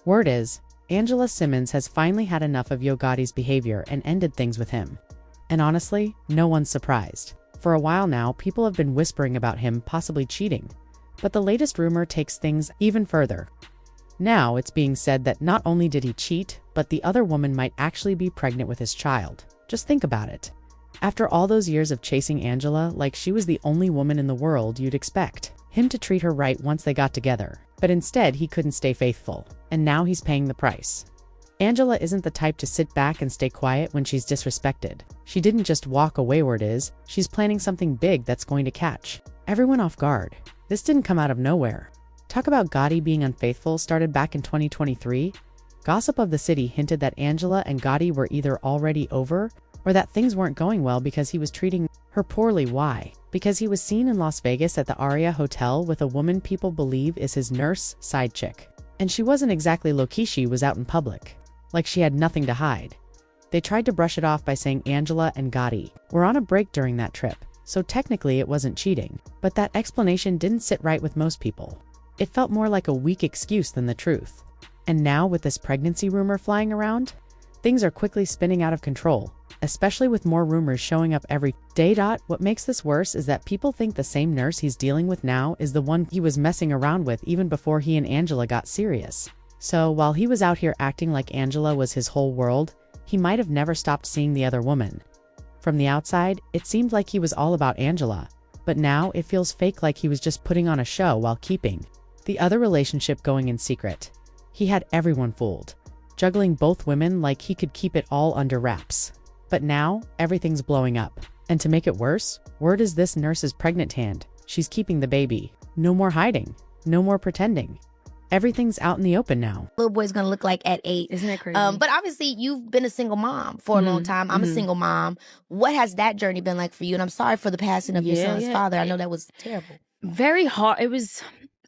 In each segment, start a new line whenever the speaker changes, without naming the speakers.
Word is, Angela Simmons has finally had enough of Gotti's behavior and ended things with him. And honestly, no one's surprised. For a while now, people have been whispering about him possibly cheating. But the latest rumor takes things even further. Now it's being said that not only did he cheat, but the other woman might actually be pregnant with his child. Just think about it. After all those years of chasing Angela like she was the only woman in the world, you'd expect him to treat her right once they got together. But instead, he couldn't stay faithful. And now he's paying the price. Angela isn't the type to sit back and stay quiet when she's disrespected. She didn't just walk away. Word is, she's planning something big that's going to catch everyone off guard. This didn't come out of nowhere. Talk about Gotti being unfaithful started back in 2023. Gossip of the city hinted that Angela and Gotti were either already over or that things weren't going well because he was treating her poorly. Why? Because he was seen in Las Vegas at the Aria Hotel with a woman people believe is his nurse side chick. And she wasn't exactly low-key, she was out in public. Like she had nothing to hide. They tried to brush it off by saying Angela and Gotti were on a break during that trip, so technically it wasn't cheating. But that explanation didn't sit right with most people. It felt more like a weak excuse than the truth. And now, with this pregnancy rumor flying around, things are quickly spinning out of control, especially with more rumors showing up every day. What makes this worse is that people think the same nurse he's dealing with now is the one he was messing around with even before he and Angela got serious. So while he was out here acting like Angela was his whole world, he might have never stopped seeing the other woman. From the outside, it seemed like he was all about Angela, but now it feels fake, like he was just putting on a show while keeping the other relationship going in secret. He had everyone fooled, juggling both women like he could keep it all under wraps. But now, everything's blowing up. And to make it worse, word is this nurse is pregnant hand. She's keeping the baby. No more hiding. No more pretending. Everything's out in the open now.
Little boy's gonna look like at 8.
Isn't that crazy?
But obviously you've been a single mom for a long time. I'm a single mom. What has that journey been like for you? And I'm sorry for the passing of your son's father. I know that was terrible.
Very hard. It was,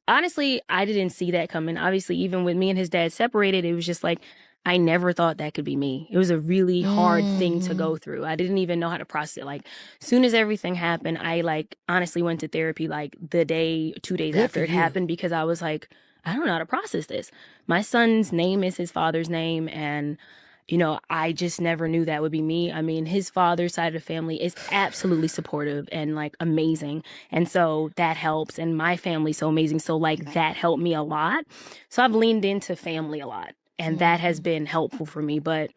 honestly, I didn't see that coming. Obviously, even with me and his dad separated, it was just like, I never thought that could be me. It was a really hard thing to go through. I didn't even know how to process it. Like, soon as everything happened, I honestly went to therapy like the day, 2 days after it happened, because I was like, I don't know how to process this. My son's name is his father's name, and I just never knew that would be me. I mean, his father's side of the family is absolutely supportive and like amazing. And so that helps. And my family's so amazing. So like that helped me a lot. So I've leaned into family a lot, and that has been helpful for me. But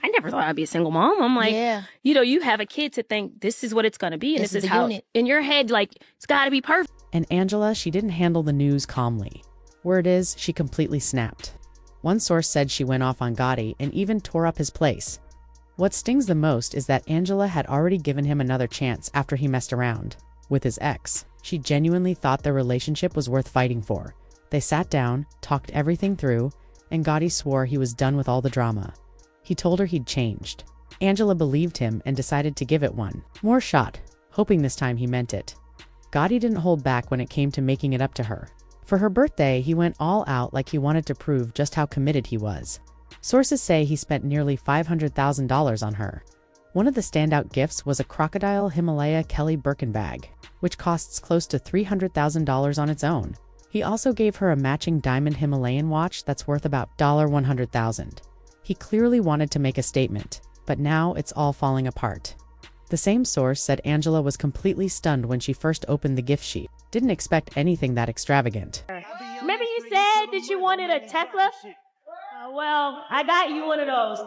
I never thought I'd be a single mom. I'm like, you have a kid to think this is what it's going to be. And this is how in your head, like, it's got to be perfect.
And Angela, she didn't handle the news calmly. Word is, she completely snapped. One source said she went off on Gotti and even tore up his place. What stings the most is that Angela had already given him another chance after he messed around with his ex. She genuinely thought their relationship was worth fighting for. They sat down, talked everything through, and Gotti swore he was done with all the drama. He told her he'd changed. Angela believed him and decided to give it one more shot, hoping this time he meant it. Gotti didn't hold back when it came to making it up to her. For her birthday, he went all out, like he wanted to prove just how committed he was. Sources say he spent nearly $500,000 on her. One of the standout gifts was a crocodile Himalaya Kelly Birkin bag, which costs close to $300,000 on its own. He also gave her a matching diamond Himalayan watch that's worth about $100,000. He clearly wanted to make a statement, but now it's all falling apart. The same source said Angela was completely stunned when she first opened the gift sheet. Didn't expect anything that extravagant.
Remember you said that you wanted a Tesla? Well, I got you one of those.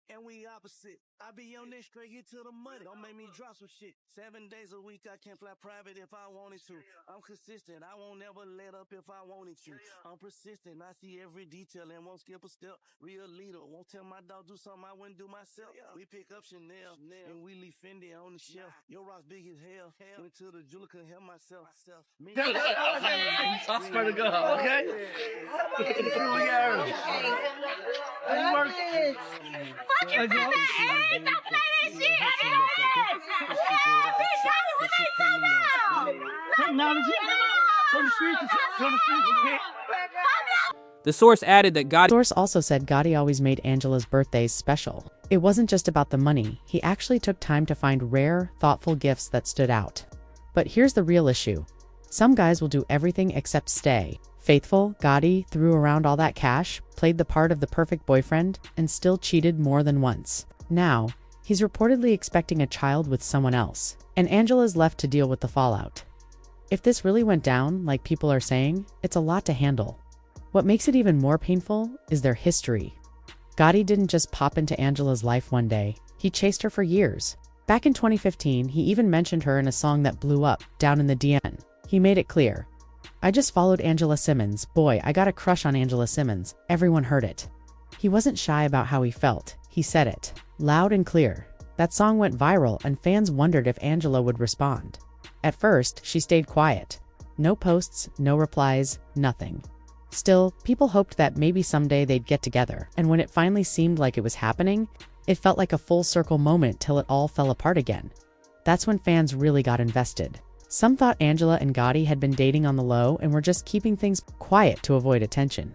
And we opposite. I be on this straight, get to the money. Don't make me drop some shit. 7 days a week, I can fly private if I wanted to. I'm consistent, I won't never let up if I wanted to. I'm persistent, I see every detail and won't skip a step. Real leader, won't tell my dog do something I wouldn't do myself. We pick up Chanel, and we leave Fendi on the shelf. Your rock's big as hell. Went to the jeweler, couldn't help myself.
I swear to God, okay?
The source added that Gotti.
The source also said Gotti always made Angela's birthdays special. It wasn't just about the money, he actually took time to find rare, thoughtful gifts that stood out. But here's the real issue. Some guys will do everything except stay faithful. Gotti threw around all that cash, played the part of the perfect boyfriend, and still cheated more than once. Now, he's reportedly expecting a child with someone else, and Angela's left to deal with the fallout. If this really went down, like people are saying, it's a lot to handle. What makes it even more painful is their history. Gotti didn't just pop into Angela's life one day, he chased her for years. Back in 2015, he even mentioned her in a song that blew up, Down in the DN. He made it clear. I just followed Angela Simmons. Boy, I got a crush on Angela Simmons. Everyone heard it. He wasn't shy about how he felt. He said it. Loud and clear. That song went viral and fans wondered if Angela would respond. At first, she stayed quiet. No posts, no replies, nothing. Still, people hoped that maybe someday they'd get together, and when it finally seemed like it was happening, it felt like a full circle moment till it all fell apart again. That's when fans really got invested. Some thought Angela and Gotti had been dating on the low and were just keeping things quiet to avoid attention.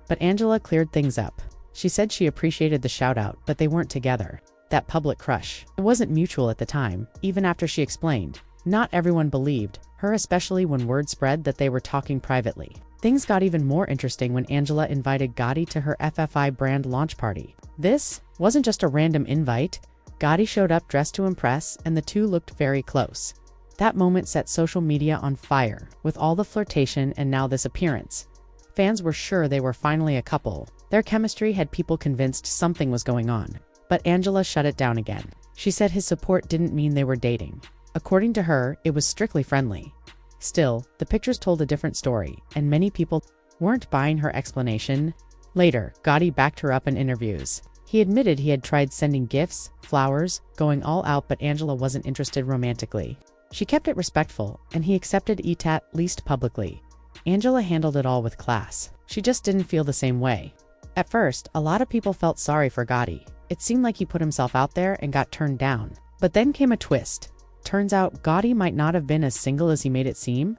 But Angela cleared things up. She said she appreciated the shout-out, but they weren't together. That public crush. It wasn't mutual at the time, even after she explained. Not everyone believed her, especially when word spread that they were talking privately. Things got even more interesting when Angela invited Gotti to her FFI brand launch party. This wasn't just a random invite. Gotti showed up dressed to impress, and the two looked very close. That moment set social media on fire, with all the flirtation and now this appearance. Fans were sure they were finally a couple. Their chemistry had people convinced something was going on. But Angela shut it down again. She said his support didn't mean they were dating. According to her, it was strictly friendly. Still, the pictures told a different story, and many people weren't buying her explanation. Later, Gotti backed her up in interviews. He admitted he had tried sending gifts, flowers, going all out, but Angela wasn't interested romantically. She kept it respectful, and he accepted it, at least publicly. Angela handled it all with class. She just didn't feel the same way. At first, a lot of people felt sorry for Gotti. It seemed like he put himself out there and got turned down. But then came a twist. Turns out Gotti might not have been as single as he made it seem.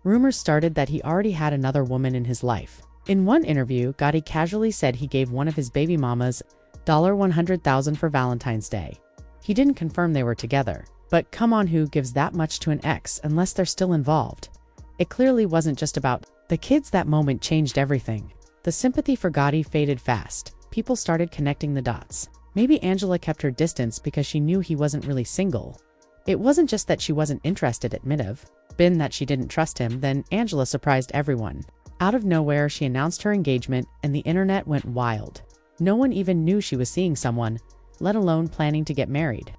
Rumors started that he already had another woman in his life. In one interview, Gotti casually said he gave one of his baby mamas $100,000 for Valentine's Day. He didn't confirm they were together. But come on, who gives that much to an ex unless they're still involved? It clearly wasn't just about the kids. That moment changed everything. The sympathy for Gotti faded fast. People started connecting the dots. Maybe Angela kept her distance because she knew he wasn't really single. It wasn't just that she wasn't interested, it might have been that she didn't trust him. Then Angela surprised everyone. Out of nowhere, she announced her engagement, and the internet went wild. No one even knew she was seeing someone, let alone planning to get married.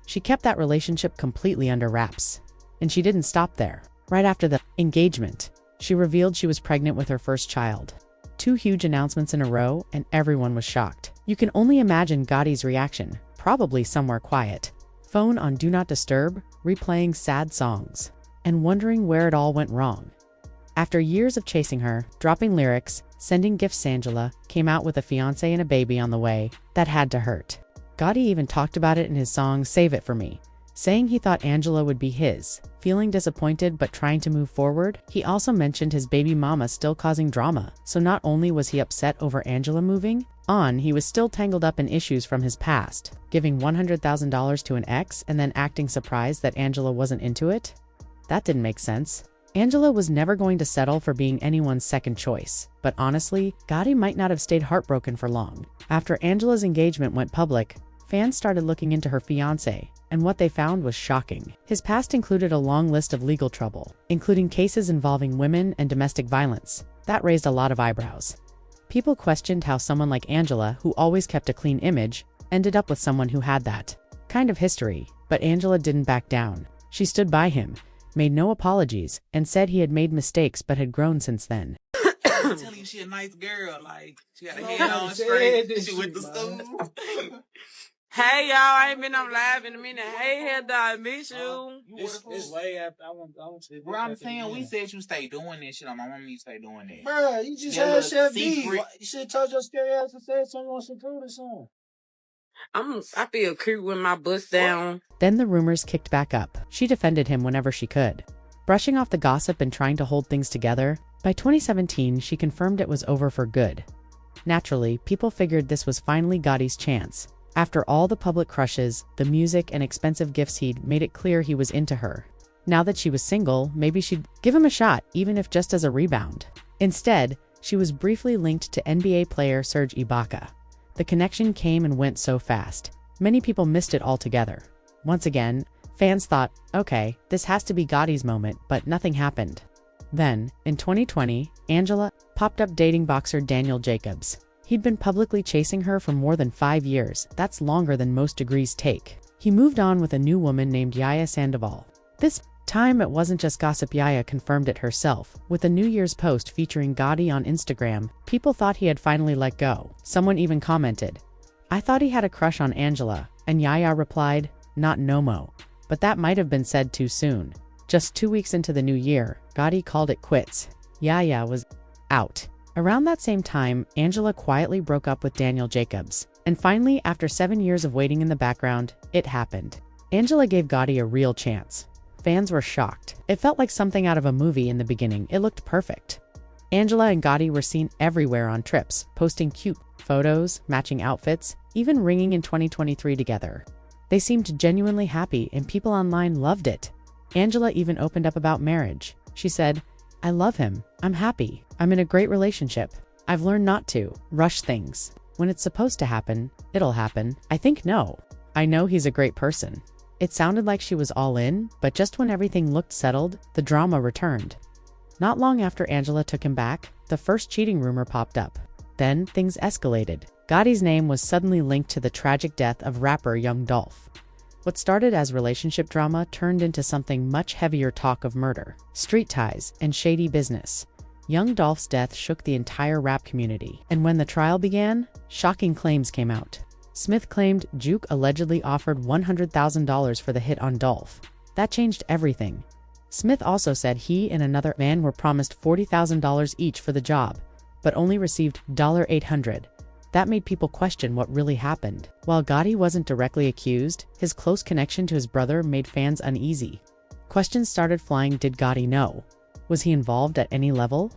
She kept that relationship completely under wraps. And she didn't stop there. Right after the engagement, she revealed she was pregnant with her first child. 2 huge announcements in a row, and everyone was shocked. You can only imagine Gotti's reaction, probably somewhere quiet. Phone on Do Not Disturb, replaying sad songs, and wondering where it all went wrong. After years of chasing her, dropping lyrics, sending gifts, Angela came out with a fiancé and a baby on the way. That had to hurt. Gotti even talked about it in his song Save It For Me, saying he thought Angela would be his. Feeling disappointed but trying to move forward, he also mentioned his baby mama still causing drama. So not only was he upset over Angela moving on, he was still tangled up in issues from his past, giving $100,000 to an ex and then acting surprised that Angela wasn't into it. That didn't make sense. Angela was never going to settle for being anyone's second choice, but honestly, Gotti might not have stayed heartbroken for long. After Angela's engagement went public, fans started looking into her fiancé, and what they found was shocking. His past included a long list of legal trouble, including cases involving women and domestic violence. That raised a lot of eyebrows. People questioned how someone like Angela, who always kept a clean image, ended up with someone who had that kind of history. But Angela didn't back down. She stood by him, made no apologies, and said he had made mistakes but had grown since then.
I'm telling you, she a nice girl. Like, she got her head on straight. She went to school.
Hey, y'all, I ain't been on live in a minute. Hey, hair dog, miss you.
It's way after. I want to. Bro, I'm saying, we said you stay doing that shit. My mom you stay doing that.
Bro, you just had Chef B. You should have told your scary ass to say something on some food or something.
I feel cute with my bust down.
Then the rumors kicked back up. She defended him whenever she could, brushing off the gossip and trying to hold things together. By 2017, she confirmed it was over for good. Naturally, people figured this was finally Gotti's chance. After all the public crushes, the music, and expensive gifts, he'd made it clear he was into her. Now that she was single, maybe she'd give him a shot, even if just as a rebound. Instead, she was briefly linked to NBA player Serge Ibaka. The connection came and went so fast. Many people missed it altogether. Once again, fans thought, okay, this has to be Gotti's moment, but nothing happened. Then, in 2020, Angela popped up dating boxer Daniel Jacobs. He'd been publicly chasing her for more than 5 years. That's longer than most degrees take. He moved on with a new woman named Yaya Sandoval. This time it wasn't just gossip. Yaya confirmed it herself. With a New Year's post featuring Gotti on Instagram, people thought he had finally let go. Someone even commented, "I thought he had a crush on Angela," and Yaya replied, "Not no mo." But that might have been said too soon. Just 2 weeks into the new year, Gotti called it quits. Yaya was out. Around that same time, Angela quietly broke up with Daniel Jacobs. And finally, after 7 years of waiting in the background, it happened. Angela gave Gotti a real chance. Fans were shocked. It felt like something out of a movie in the beginning. It looked perfect. Angela and Gotti were seen everywhere on trips, posting cute photos, matching outfits, even ringing in 2023 together. They seemed genuinely happy and people online loved it. Angela even opened up about marriage. She said, "I love him. I'm happy. I'm in a great relationship. I've learned not to rush things. When it's supposed to happen, it'll happen. I think no. I know he's a great person." It sounded like she was all in, but just when everything looked settled, the drama returned. Not long after Angela took him back, the first cheating rumor popped up. Then things escalated. Gotti's name was suddenly linked to the tragic death of rapper Young Dolph. What started as relationship drama turned into something much heavier: talk of murder, street ties, and shady business. Young Dolph's death shook the entire rap community. And when the trial began, shocking claims came out. Smith claimed Juke allegedly offered $100,000 for the hit on Dolph. That changed everything. Smith also said he and another man were promised $40,000 each for the job, but only received $800. That made people question what really happened. While Gotti wasn't directly accused, his close connection to his brother made fans uneasy. Questions started flying. Did Gotti know? Was he involved at any level?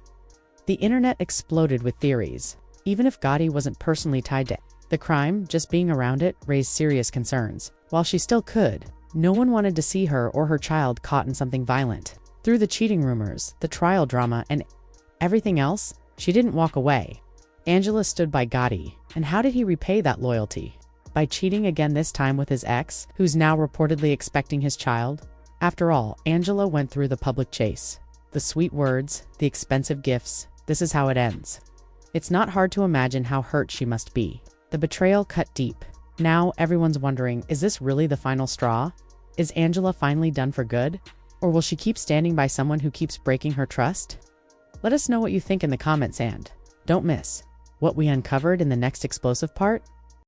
The internet exploded with theories. Even if Gotti wasn't personally tied to the crime, just being around it raised serious concerns. While she still could, no one wanted to see her or her child caught in something violent. Through the cheating rumors, the trial drama, and everything else, she didn't walk away. Angela stood by Gotti, and how did he repay that loyalty? By cheating again, this time with his ex, who's now reportedly expecting his child? After all, Angela went through the public chase. The sweet words, the expensive gifts, this is how it ends. It's not hard to imagine how hurt she must be. The betrayal cut deep. Now everyone's wondering, is this really the final straw? Is Angela finally done for good? Or will she keep standing by someone who keeps breaking her trust? Let us know what you think in the comments, and don't miss what we uncovered in the next explosive part.